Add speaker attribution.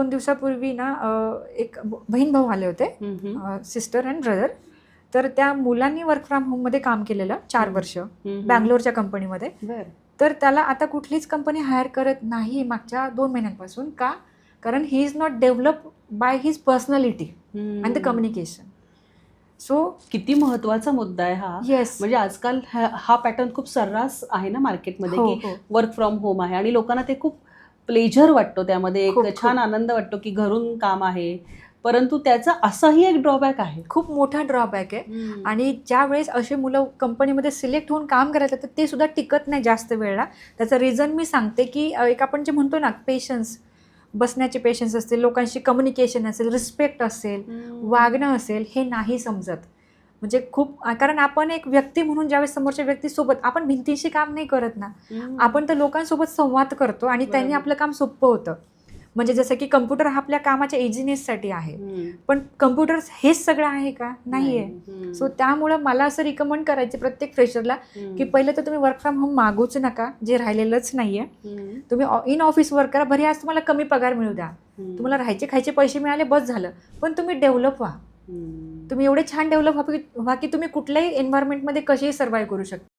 Speaker 1: 2 दिवसापूर्वी ना एक बहीण भाऊ आले होते, सिस्टर अँड ब्रदर. तर त्या मुलांनी वर्क फ्रॉम होममध्ये काम केलेलं 4 वर्ष बँगलोरच्या कंपनीमध्ये. तर त्याला आता कुठलीच कंपनी हायर करत नाही मागच्या 2 महिन्यांपासून. का? कारण he is not develop by his personality and the communication. So
Speaker 2: किती महत्वाचा मुद्दा आहे हा.
Speaker 1: येस,
Speaker 2: म्हणजे आजकाल हा पॅटर्न खूप सर्रास आहे ना मार्केटमध्ये, की वर्क फ्रॉम होम आहे आणि लोकांना ते खूप प्लेजर वाटतो, त्यामध्ये एक छान आनंद वाटतो की घरून काम आहे. परंतु त्याचा असाही एक ड्रॉबॅक आहे,
Speaker 1: खूप मोठा ड्रॉबॅक आहे. आणि ज्या वेळेस असे मुलं कंपनीमध्ये सिलेक्ट होऊन काम करायचं तर ते सुद्धा टिकत नाही जास्त वेळेला. त्याचं रिझन मी सांगते की एक आपण जे म्हणतो ना पेशन्स, बसण्याचे पेशन्स असतील, लोकांशी कम्युनिकेशन असेल, रिस्पेक्ट असेल, वागणं असेल, हे नाही समजत. म्हणजे खूप, कारण आपण एक व्यक्ती म्हणून ज्यावेळेस समोरच्या व्यक्तीसोबत आपण भिंतीशी काम नाही करत ना, आपण तर लोकांसोबत संवाद करतो आणि त्यांनी आपलं काम सोपं होतं. म्हणजे जसं की कम्प्युटर हा आपल्या कामाच्या इझिनेससाठी आहे, पण कम्प्युटर हेच सगळं आहे का? नाही आहे. सो त्यामुळं मला असं रिकमेंड करायचं प्रत्येक फ्रेशरला की पहिलं तर तुम्ही वर्क फ्रॉम होम मागूच नका, जे राहिलेलंच नाही आहे. तुम्ही इन ऑफिस वर्क करा. भले आज तुम्हाला कमी पगार मिळू द्या, तुम्हाला राहायचे खायचे पैसे मिळाले बस झालं, पण तुम्ही डेव्हलप व्हा. तुम्ही एवढे छान डेव्हलप व्हा की तुम्ही कुठल्याही एन्व्हायरमेंटमध्ये कशीही सर्व्हाइव्ह करू शकता.